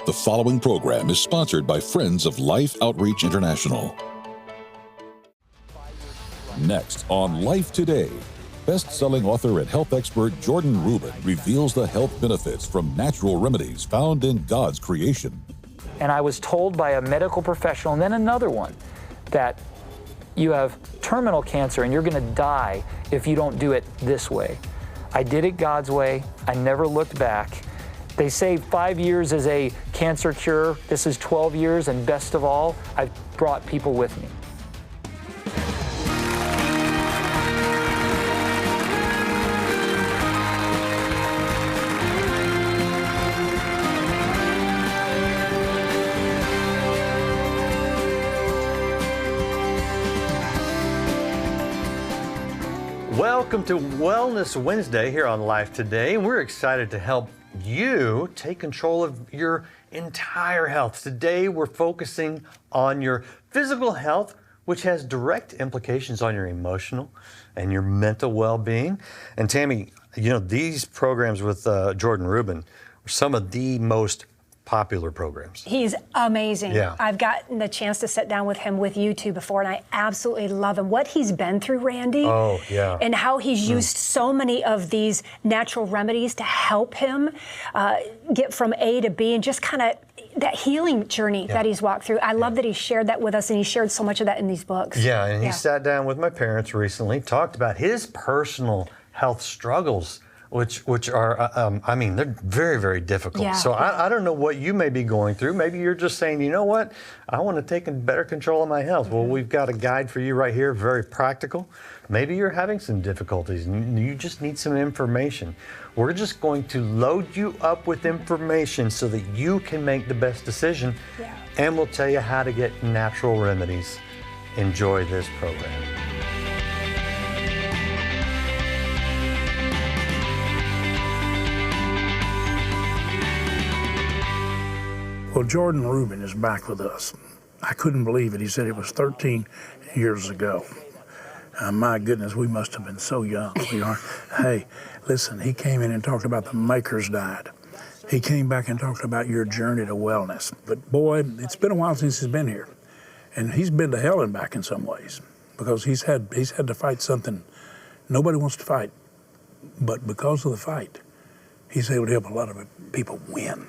The following program is sponsored by Friends of Life Outreach International. Next on Life Today, best-selling author and health expert Jordan Rubin reveals the health benefits from natural remedies found in God's creation. And I was told by a medical professional, and then another one, that you have terminal cancer and you're going to die if you don't do it this way. I did it God's way. I never looked back. They say 5 years is a cancer cure. This is 12 years, and best of all, I've brought people with me. Welcome to Wellness Wednesday here on Life Today. We're excited to help you take control of your entire health. Today we're focusing on your physical health, which has direct implications on your emotional and your mental well-being. And Tammy, you know, these programs with Jordan Rubin are some of the most popular programs. He's amazing. Yeah. I've gotten the chance to sit down with him with you two before, and I absolutely love him. What he's been through, Randy. Oh, yeah. And how he's used so many of these natural remedies to help him get from A to B, and just kind of that healing journey that he's walked through. I love that he shared that with us, and he shared so much of that in these books. Yeah, and he sat down with my parents recently, talked about his personal health struggles, which are, I mean, they're very, very difficult. Yeah. So I don't know what you may be going through. Maybe you're just saying, you know what, I want to take better control of my health. Well, we've got a guide for you right here, very practical. Maybe you're having some difficulties and you just need some information. We're just going to load you up with information so that you can make the best decision. Yeah. And we'll tell you how to get natural remedies. Enjoy this program. Well, Jordan Rubin is back with us. I couldn't believe it. He said it was 13 years ago. My goodness, we must have been so young. We are. Hey, listen, he came in and talked about the Maker's Diet. He came back and talked about your journey to wellness. But boy, it's been a while since he's been here. And he's been to hell and back in some ways, because he's had to fight something nobody wants to fight. But because of the fight, he's able to help a lot of people win.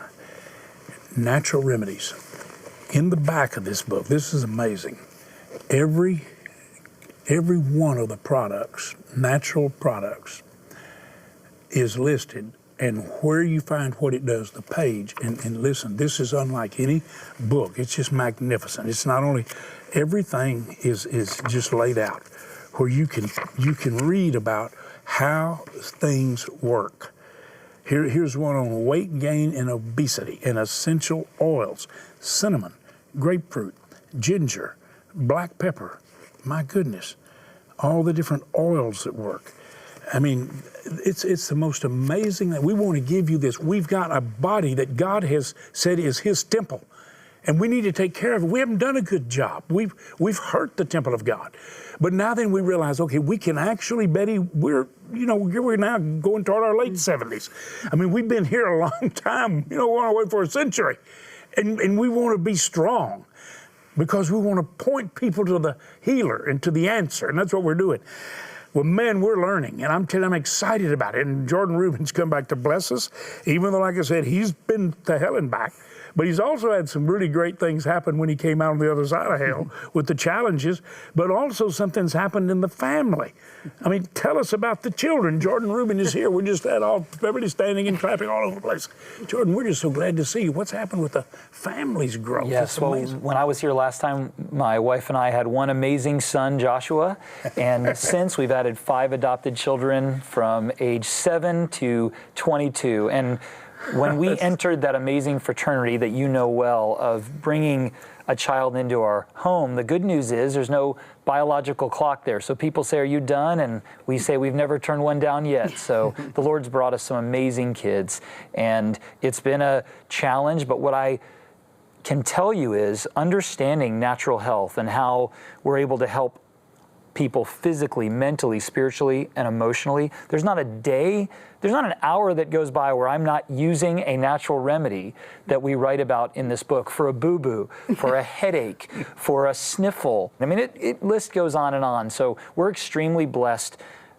Natural remedies. In the back of this book, this is amazing. Every one of the products, natural products, is listed, and where you find what it does, the page. And listen, this is unlike any book. It's just magnificent. It's not only, everything is just laid out where you can read about how things work. Here's one on weight gain and obesity and essential oils: cinnamon, grapefruit, ginger, black pepper. My goodness, all the different oils that work. I mean, it's the most amazing thing. We want to give you this. We've got a body that God has said is His temple, and we need to take care of it. We haven't done a good job. We've hurt the temple of God. But now then we realize, okay, we can actually, Betty, we're now going toward our late 70s. I mean, we've been here a long time. We're on our way for a century. And we want to be strong because we want to point people to the healer and to the answer. And that's what we're doing. Well, man, we're learning, and I'm excited about it. And Jordan Rubin's come back to bless us, even though, like I said, he's been to hell and back. But he's also had some really great things happen when he came out on the other side of hell with the challenges, but also something's happened in the family. I mean, tell us about the children. Jordan Rubin is here. We just had everybody standing and clapping all over the place. Jordan, we're just so glad to see you. What's happened with the family's growth? Yes, well, when I was here last time, my wife and I had one amazing son, Joshua, and since we've added 5 adopted children from age 7 to 22. And when we entered that amazing fraternity that you know well of bringing a child into our home, the good news is there's no biological clock there. So people say, are you done? And we say, we've never turned one down yet. So the Lord's brought us some amazing kids. And it's been a challenge, but what I can tell you is understanding natural health and how we're able to help people physically, mentally, spiritually, and emotionally. There's not a day, there's not an hour that goes by where I'm not using a natural remedy that we write about in this book for a boo-boo, for a headache, for a sniffle. I mean, it list goes on and on. So we're extremely blessed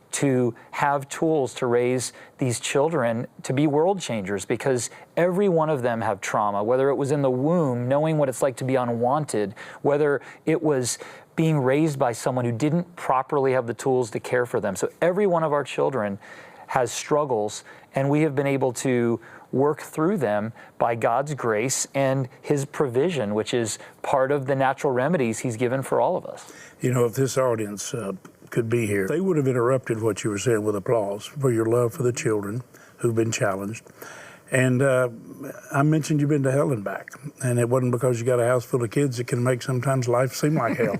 to have tools to raise these children to be world changers, because every one of them have trauma, whether it was in the womb, knowing what it's like to be unwanted, whether it was being raised by someone who didn't properly have the tools to care for them. So every one of our children has struggles, and we have been able to work through them by God's grace and His provision, which is part of the natural remedies He's given for all of us. You know, if this audience could be here, they would have interrupted what you were saying with applause for your love for the children who've been challenged. And I mentioned you've been to hell and back, and it wasn't because you got a house full of kids that can make sometimes life seem like hell.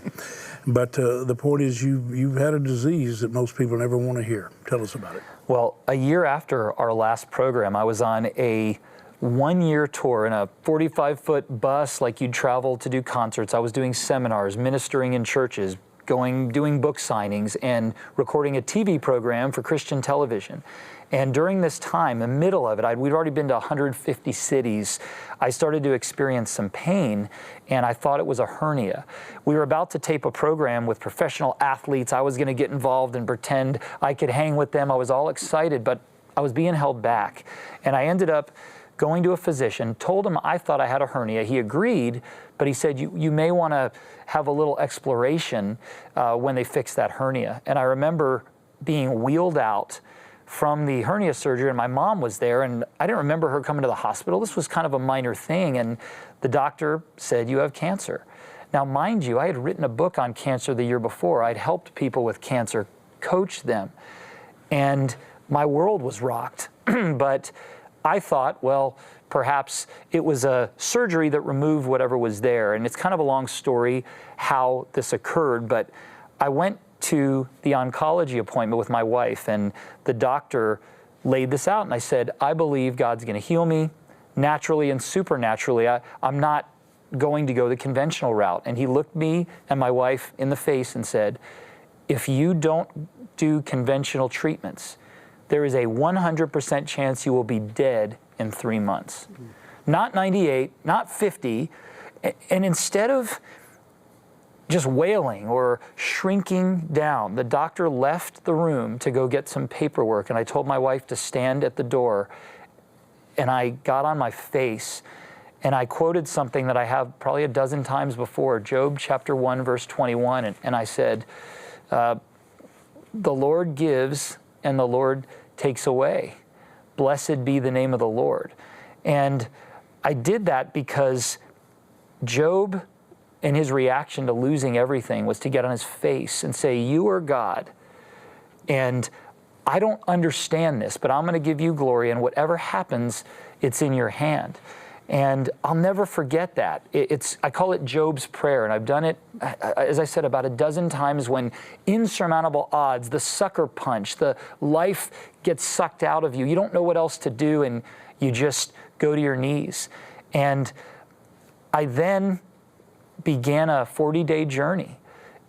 But the point is you've had a disease that most people never want to hear. Tell us about it. Well, a year after our last program, I was on a one-year tour in a 45-foot bus like you'd travel to do concerts. I was doing seminars, ministering in churches, doing book signings, and recording a TV program for Christian television. And during this time, the middle of it, we'd already been to 150 cities. I started to experience some pain, and I thought it was a hernia. We were about to tape a program with professional athletes. I was going to get involved and pretend I could hang with them. I was all excited, but I was being held back. And I ended up going to a physician, told him I thought I had a hernia. He agreed, but he said, you may want to have a little exploration when they fix that hernia. And I remember being wheeled out from the hernia surgery, and my mom was there, and I didn't remember her coming to the hospital. This was kind of a minor thing, and the doctor said, you have cancer. Now, mind you, I had written a book on cancer the year before. I'd helped people with cancer, coached them, and my world was rocked. But I thought, well, perhaps it was a surgery that removed whatever was there, and it's kind of a long story how this occurred, but I went to the oncology appointment with my wife, and the doctor laid this out, and I said, I believe God's going to heal me naturally and supernaturally. I'm not going to go the conventional route. And he looked me and my wife in the face and said, if you don't do conventional treatments, there is a 100% chance you will be dead in 3 months. Not 98, not 50, and instead of just wailing or shrinking down, the doctor left the room to go get some paperwork, and I told my wife to stand at the door, and I got on my face, and I quoted something that I have probably a dozen times before, Job chapter 1, verse 21, and I said, the Lord gives and the Lord takes away. Blessed be the name of the Lord. And I did that because Job, and his reaction to losing everything, was to get on his face and say, you are God, and I don't understand this, but I'm going to give you glory, and whatever happens, it's in your hand. And I'll never forget that. I call it Job's prayer, and I've done it, as I said, about a dozen times when insurmountable odds, the sucker punch, the life gets sucked out of you. You don't know what else to do, and you just go to your knees. And I then began a 40-day journey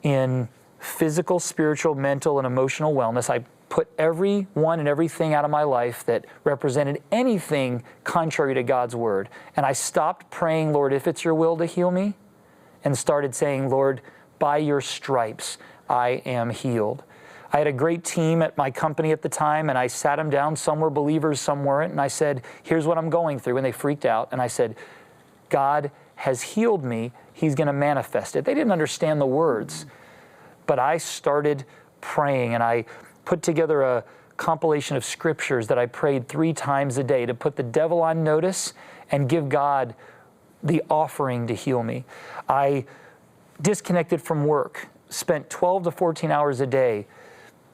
in physical, spiritual, mental, and emotional wellness. I put everyone and everything out of my life that represented anything contrary to God's word. And I stopped praying, Lord, if it's your will to heal me, and started saying, Lord, by your stripes, I am healed. I had a great team at my company at the time, and I sat them down. Some were believers, some weren't. And I said, here's what I'm going through. And they freaked out. And I said, God has healed me. He's going to manifest it. They didn't understand the words, but I started praying, and I put together a compilation of scriptures that I prayed 3 times a day to put the devil on notice and give God the offering to heal me. I disconnected from work, spent 12 to 14 hours a day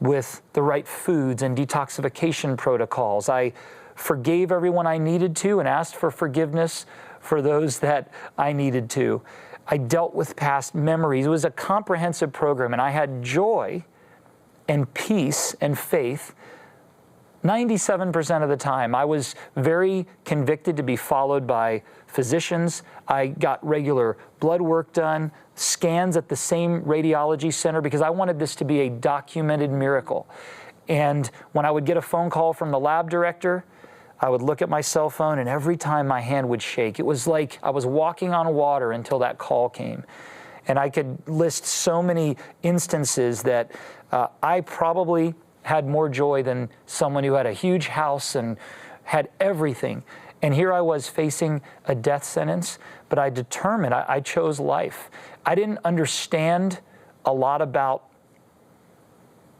with the right foods and detoxification protocols. I forgave everyone I needed to and asked for forgiveness for those that I needed to. I dealt with past memories. It was a comprehensive program, and I had joy and peace and faith 97% of the time. I was very convicted to be followed by physicians. I got regular blood work done, scans at the same radiology center, because I wanted this to be a documented miracle. And when I would get a phone call from the lab director, I would look at my cell phone, and every time my hand would shake. It was like I was walking on water until that call came. And I could list so many instances that I probably had more joy than someone who had a huge house and had everything. And here I was facing a death sentence, but I determined, I chose life. I didn't understand a lot about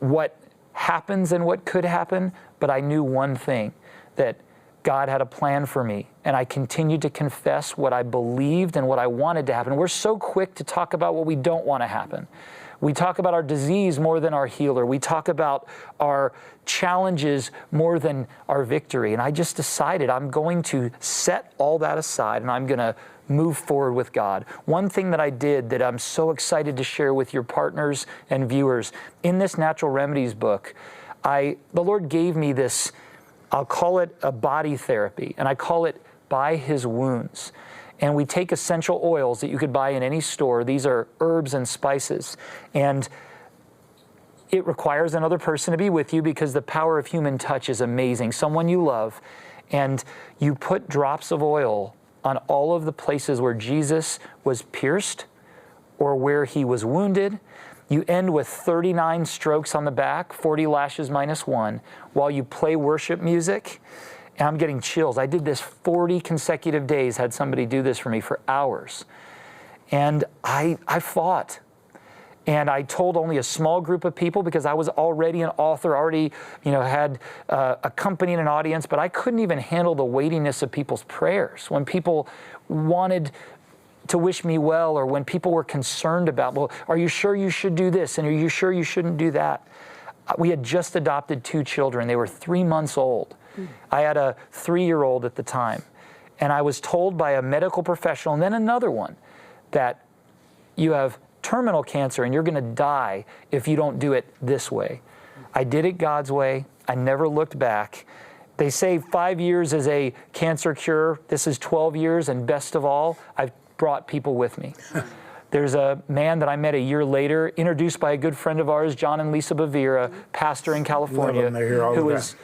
what happens and what could happen, but I knew one thing, that God had a plan for me, and I continued to confess what I believed and what I wanted to happen. We're so quick to talk about what we don't want to happen. We talk about our disease more than our healer. We talk about our challenges more than our victory. And I just decided I'm going to set all that aside, and I'm going to move forward with God. One thing that I did that I'm so excited to share with your partners and viewers, in this Natural Remedies book, the Lord gave me this, I'll call it a body therapy, and I call it By His Wounds. And we take essential oils that you could buy in any store. These are herbs and spices. And it requires another person to be with you, because the power of human touch is amazing. Someone you love, and you put drops of oil on all of the places where Jesus was pierced or where He was wounded. You end with 39 strokes on the back, 40 lashes minus 1, while you play worship music. And I'm getting chills. I did this 40 consecutive days, had somebody do this for me for hours. And I fought. And I told only a small group of people, because I was already an author, already had a company and an audience, but I couldn't even handle the weightiness of people's prayers. When people wanted to wish me well, or when people were concerned about, well, are you sure you should do this? And are you sure you shouldn't do that? We had just adopted 2 children. They were 3 months old. I had a 3-year-old at the time. And I was told by a medical professional, and then another one, that you have terminal cancer and you're going to die if you don't do it this way. I did it God's way. I never looked back. They say 5 years is a cancer cure. This is 12 years, and best of all, I've brought people with me. There's a man that I met a year later, introduced by a good friend of ours, John and Lisa Bavira, pastor in California, who was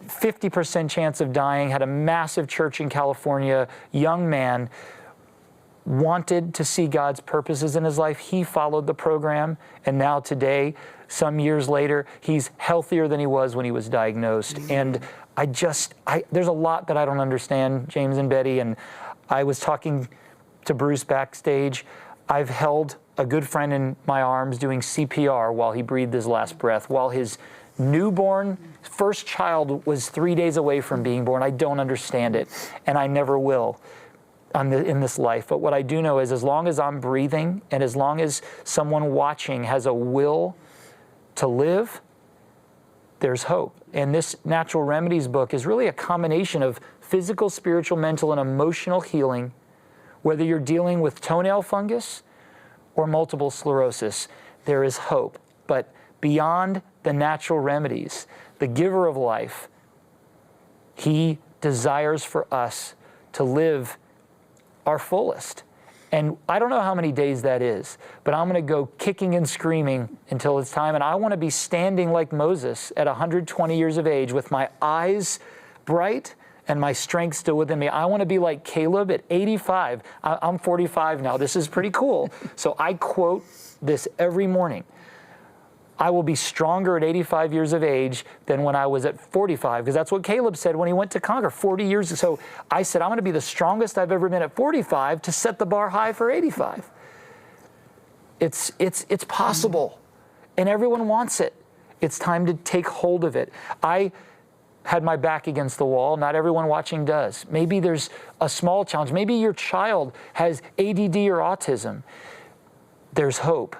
50% chance of dying, had a massive church in California, young man, wanted to see God's purposes in his life. He followed the program, and now today, some years later, he's healthier than he was when he was diagnosed. And there's a lot that I don't understand, James and Betty, and I was talking to Bruce backstage. I've held a good friend in my arms doing CPR while he breathed his last breath, while his newborn first child was 3 days away from being born. I don't understand it, and I never will in this life. But what I do know is, as long as I'm breathing, and as long as someone watching has a will to live, there's hope. And this Natural Remedies book is really a combination of physical, spiritual, mental, and emotional healing, whether you're dealing with toenail fungus or multiple sclerosis. There is hope. But beyond the natural remedies, the giver of life, He desires for us to live our fullest. And I don't know how many days that is, but I'm going to go kicking and screaming until it's time. And I want to be standing like Moses at 120 years of age, with my eyes bright and my strength still within me. I want to be like Caleb at 85. I'm 45 now. This is pretty cool. So I quote this every morning. I will be stronger at 85 years of age than when I was at 45, because that's what Caleb said when he went to conquer 40 years. So I said, I'm going to be the strongest I've ever been at 45 to set the bar high for 85. It's possible, and everyone wants it. It's time to take hold of it. I had my back against the wall. Not everyone watching does. Maybe there's a small challenge. Maybe your child has ADD or autism. There's hope,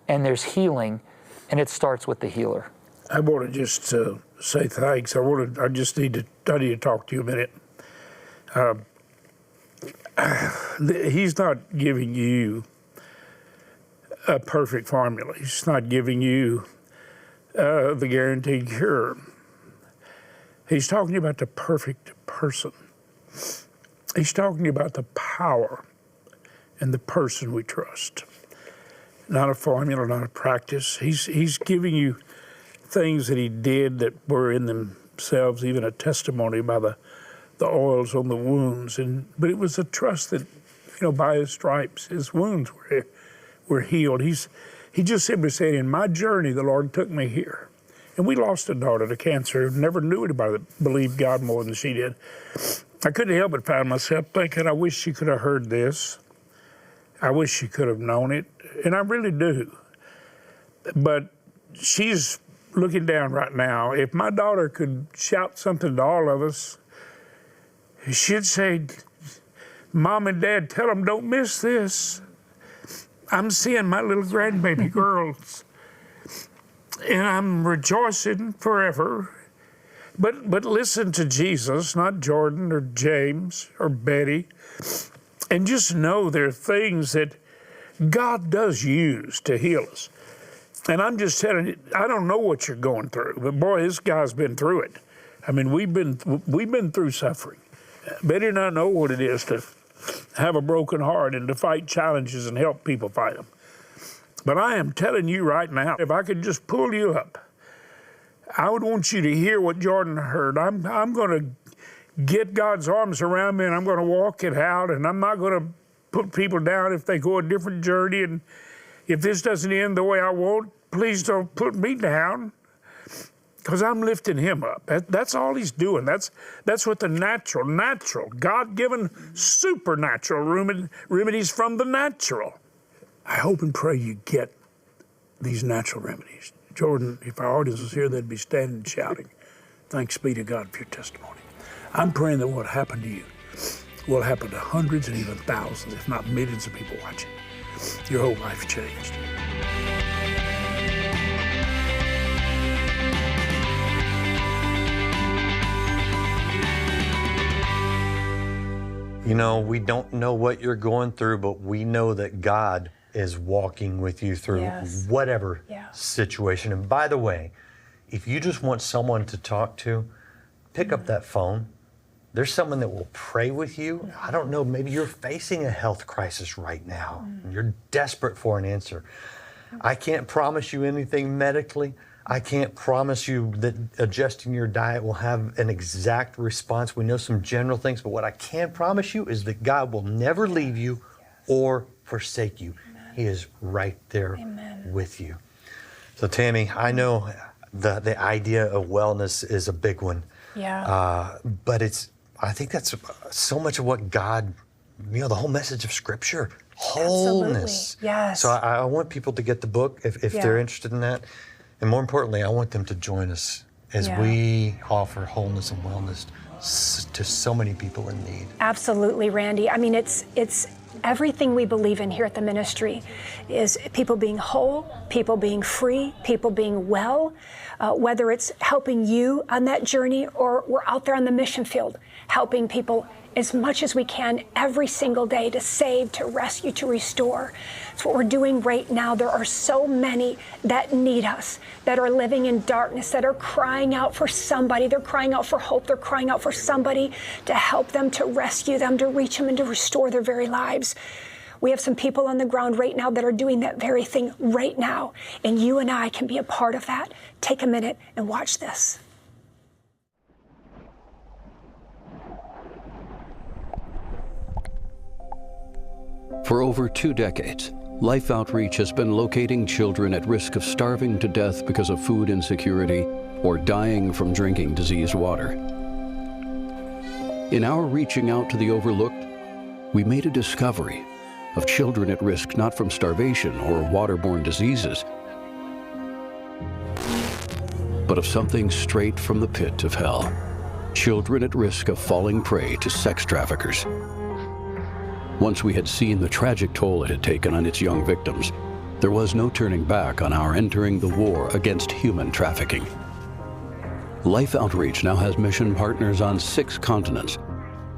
and there's healing. And it starts with the healer. I want to just say thanks. I need to talk to you a minute. He's not giving you a perfect formula. He's not giving you the guaranteed cure. He's talking about the perfect person. He's talking about the power in the person we trust. Not a formula, not a practice. He's giving you things that he did that were in themselves even a testimony by the oils on the wounds. But it was a trust that, by his stripes, his wounds were healed. He just simply said, in my journey, the Lord took me here. And we lost a daughter to cancer. Never knew anybody that believed God more than she did. I couldn't help but find myself thinking, I wish she could have heard this. I wish she could have known it. And I really do. But she's looking down right now. If my daughter could shout something to all of us, she'd say, Mom and Dad, tell them don't miss this. I'm seeing my little grandbaby girls. And I'm rejoicing forever. But listen to Jesus, not Jordan or James or Betty. And just know there are things that God does use to heal us. And I'm just telling you, I don't know what you're going through, but boy, this guy's been through it. I mean, we've been through suffering. Betty and I know what it is to have a broken heart and to fight challenges and help people fight them. But I am telling you right now, if I could just pull you up, I would want you to hear what Jordan heard. I'm going to get God's arms around me, and I'm going to walk it out, and I'm not going to put people down if they go a different journey. And if this doesn't end the way I want, please don't put me down, because I'm lifting him up. That's all he's doing. That's what the natural, God-given, supernatural remedies from the natural. I hope and pray you get these natural remedies. Jordan, if our audience was here, they'd be standing and shouting, thanks be to God for your testimony. I'm praying that what happened to you will happen to hundreds and even thousands, if not millions of people watching. Your whole life changed. We don't know what you're going through, but we know that God is walking with you through whatever situation. And by the way, if you just want someone to talk to, pick up that phone. There's someone that will pray with you. I don't know, maybe you're facing a health crisis right now and you're desperate for an answer. I can't promise you anything medically. I can't promise you that adjusting your diet will have an exact response. We know some general things, but what I can promise you is that God will never leave you or forsake you. He is right there with you. So Tammy, I know the idea of wellness is a big one. Yeah. But I think that's so much of what God, the whole message of Scripture, wholeness. Absolutely. Yes. So I want people to get the book if they're interested in that. And more importantly, I want them to join us as we offer wholeness and wellness to so many people in need. Absolutely, Randy. I mean, it's everything we believe in here at the ministry is people being whole, people being free, people being well, whether it's helping you on that journey or we're out there on the mission field helping people as much as we can every single day to save, to rescue, to restore. It's what we're doing right now. There are so many that need us, that are living in darkness, that are crying out for somebody. They're crying out for hope. They're crying out for somebody to help them, to rescue them, to reach them, and to restore their very lives. We have some people on the ground right now that are doing that very thing right now, and you and I can be a part of that. Take a minute and watch this. For over 2 decades, Life Outreach has been locating children at risk of starving to death because of food insecurity or dying from drinking diseased water. In our reaching out to the overlooked, we made a discovery of children at risk not from starvation or waterborne diseases, but of something straight from the pit of hell. Children at risk of falling prey to sex traffickers. Once we had seen the tragic toll it had taken on its young victims, there was no turning back on our entering the war against human trafficking. Life Outreach now has mission partners on 6 continents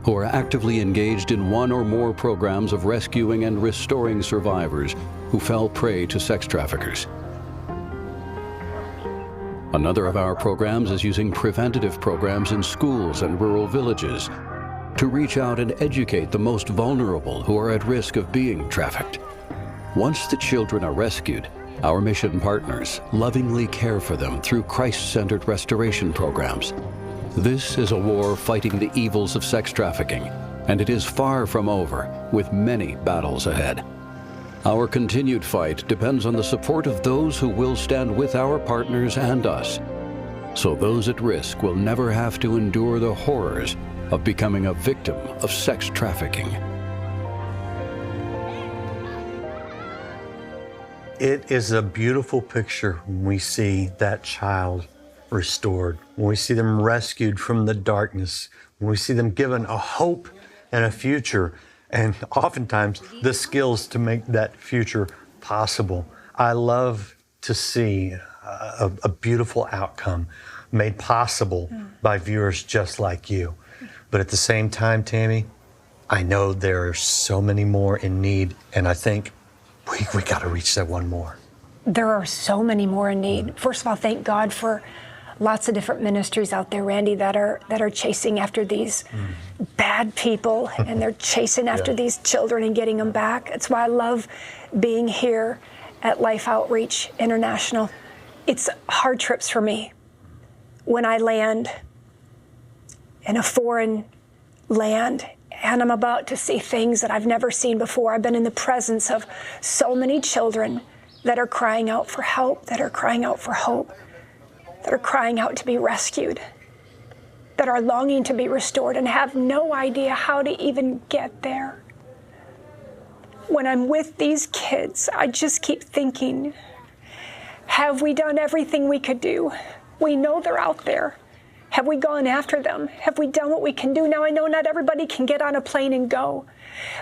who are actively engaged in one or more programs of rescuing and restoring survivors who fell prey to sex traffickers. Another of our programs is using preventative programs in schools and rural villages to reach out and educate the most vulnerable who are at risk of being trafficked. Once the children are rescued, our mission partners lovingly care for them through Christ-centered restoration programs. This is a war fighting the evils of sex trafficking, and it is far from over, with many battles ahead. Our continued fight depends on the support of those who will stand with our partners and us, so those at risk will never have to endure the horrors of becoming a victim of sex trafficking. It is a beautiful picture when we see that child restored, when we see them rescued from the darkness, when we see them given a hope and a future, and oftentimes the skills to make that future possible. I love to see a beautiful outcome made possible by viewers just like you. But at the same time, Tammy, I know there are so many more in need, and I think we got to reach that one more. There are so many more in need. First of all, thank God for lots of different ministries out there, Randy, that are chasing after these bad people, and they're chasing after these children and getting them back. That's why I love being here at Life Outreach International. It's hard trips for me when I land in a foreign land and I'm about to see things that I've never seen before. I've been in the presence of so many children that are crying out for help, that are crying out for hope, that are crying out to be rescued, that are longing to be restored and have no idea how to even get there. When I'm with these kids, I just keep thinking, have we done everything we could do? We know they're out there. Have we gone after them? Have we done what we can do? Now, I know not everybody can get on a plane and go,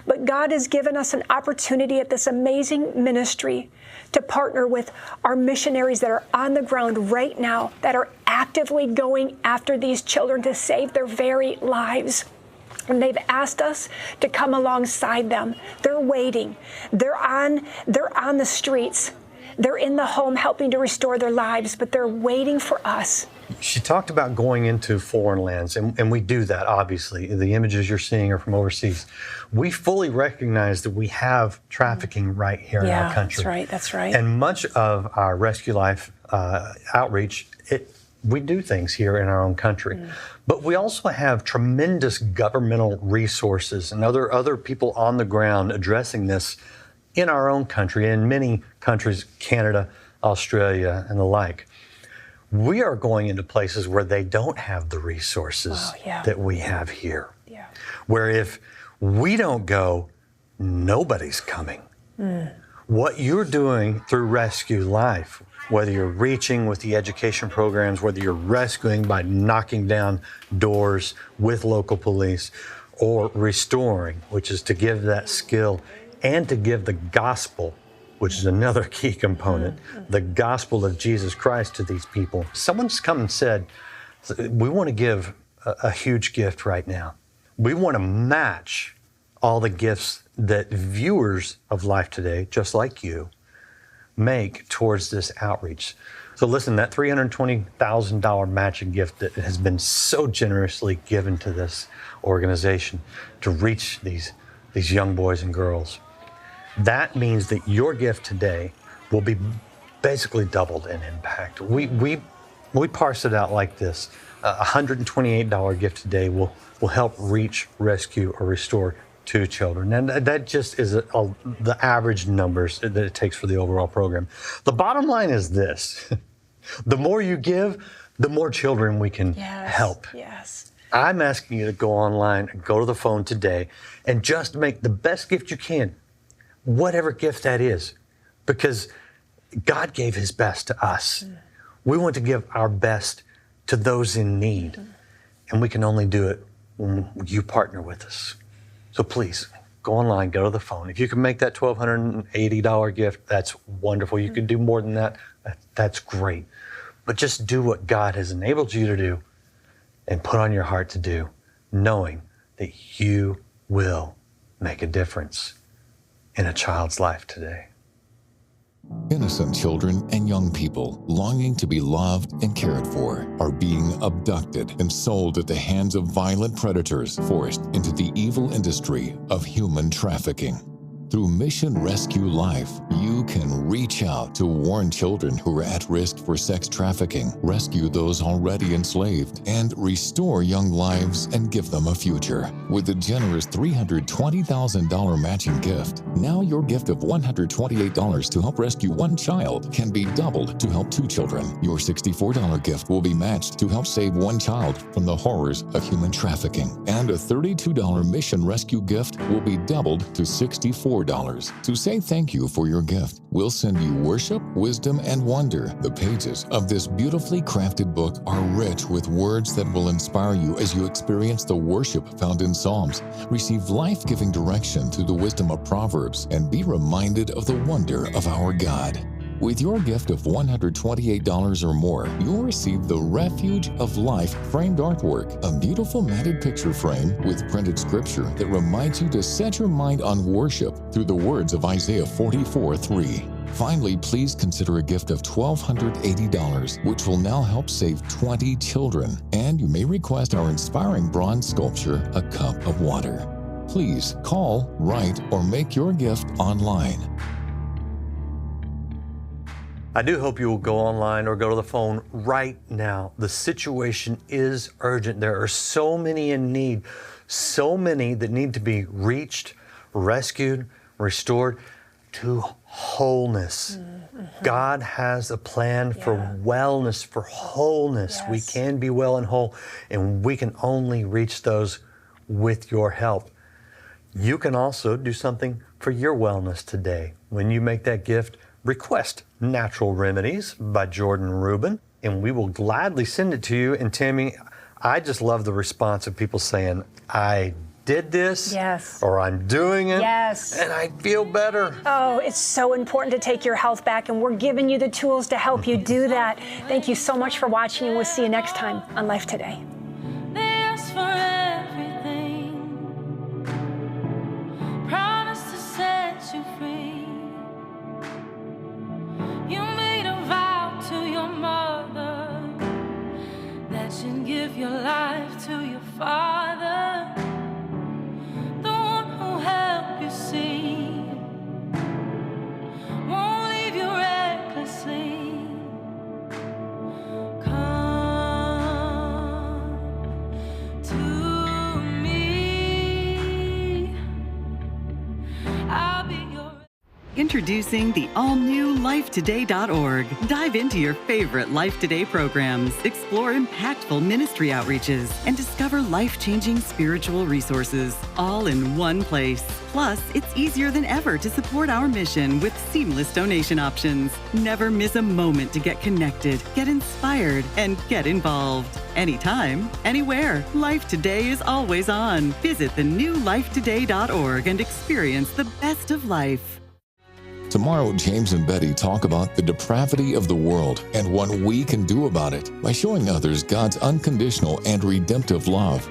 but God has given us an opportunity at this amazing ministry to partner with our missionaries that are on the ground right now, that are actively going after these children to save their very lives. And they've asked us to come alongside them. They're waiting. They're on the streets. They're in the home helping to restore their lives, but they're waiting for us. She talked about going into foreign lands, and we do that, obviously. The images you're seeing are from overseas. We fully recognize that we have trafficking right here in our country. That's right. And much of our Rescue Life outreach, we do things here in our own country. But we also have tremendous governmental resources and other people on the ground addressing this in our own country, in many countries, Canada, Australia, and the like. We are going into places where they don't have the resources that we have here. Where if we don't go, nobody's coming. What you're doing through Rescue Life, whether you're reaching with the education programs, whether you're rescuing by knocking down doors with local police, or restoring, which is to give that skill and to give the gospel, which is another key component, the gospel of Jesus Christ to these people. Someone's come and said, we want to give a huge gift right now. We want to match all the gifts that viewers of Life Today, just like you, make towards this outreach. So listen, that $320,000 matching gift that has been so generously given to this organization to reach these young boys and girls, that means that your gift today will be basically doubled in impact. We parse it out like this. A $128 gift today will help reach, rescue, or restore 2 children. And that just is the average numbers that it takes for the overall program. The bottom line is this. The more you give, the more children we can help. Yes. I'm asking you to go online and go to the phone today and just make the best gift you can, whatever gift that is, because God gave his best to us. We want to give our best to those in need, and we can only do it when you partner with us. So please, go online, go to the phone. If you can make that $1,280 gift, that's wonderful. You can do more than that, that's great. But just do what God has enabled you to do and put on your heart to do, knowing that you will make a difference in a child's life today. Innocent children and young people longing to be loved and cared for are being abducted and sold at the hands of violent predators, forced into the evil industry of human trafficking. Through Mission Rescue Life, you can reach out to warn children who are at risk for sex trafficking, rescue those already enslaved, and restore young lives and give them a future. With a generous $320,000 matching gift, now your gift of $128 to help rescue one child can be doubled to help two children. Your $64 gift will be matched to help save one child from the horrors of human trafficking. And a $32 Mission Rescue gift will be doubled to $64. To say thank you for your gift, we'll send you worship, wisdom, and wonder. The pages of this beautifully crafted book are rich with words that will inspire you as you experience the worship found in Psalms, receive life-giving direction through the wisdom of Proverbs, and be reminded of the wonder of our God. With your gift of $128 or more, you'll receive the Refuge of Life framed artwork, a beautiful matted picture frame with printed scripture that reminds you to set your mind on worship through the words of Isaiah 44:3. Finally, please consider a gift of $1,280, which will now help save 20 children. And you may request our inspiring bronze sculpture, A Cup of Water. Please call, write, or make your gift online. I do hope you will go online or go to the phone right now. The situation is urgent. There are so many in need, so many that need to be reached, rescued, restored to wholeness. Mm-hmm. God has a plan for wellness, for wholeness. Yes. We can be well and whole, and we can only reach those with your help. You can also do something for your wellness today. When you make that gift, request Natural Remedies by Jordan Rubin, and we will gladly send it to you. And Tammy, I just love the response of people saying, I did this, or I'm doing it, and I feel better. Oh, it's so important to take your health back, and we're giving you the tools to help you do that. Thank you so much for watching, and we'll see you next time on Life Today. There's for everything, promise to set you free. You made a vow to your mother that you'd give your life to your father, the one who'll help you see, won't leave you recklessly. Come to me, I'll be your... Introducing the all-new LifeToday.org. Dive into your favorite Life Today programs, explore impactful ministry outreaches, and discover life-changing spiritual resources, all in one place. Plus, it's easier than ever to support our mission with seamless donation options. Never miss a moment to get connected, get inspired, and get involved. Anytime, anywhere. Life Today is always on. Visit the new LifeToday.org and experience the best of life. Tomorrow, James and Betty talk about the depravity of the world and what we can do about it by showing others God's unconditional and redemptive love.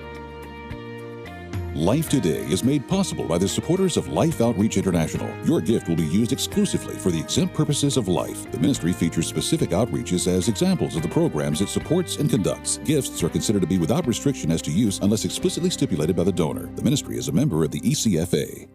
Life Today is made possible by the supporters of Life Outreach International. Your gift will be used exclusively for the exempt purposes of life. The ministry features specific outreaches as examples of the programs it supports and conducts. Gifts are considered to be without restriction as to use unless explicitly stipulated by the donor. The ministry is a member of the ECFA.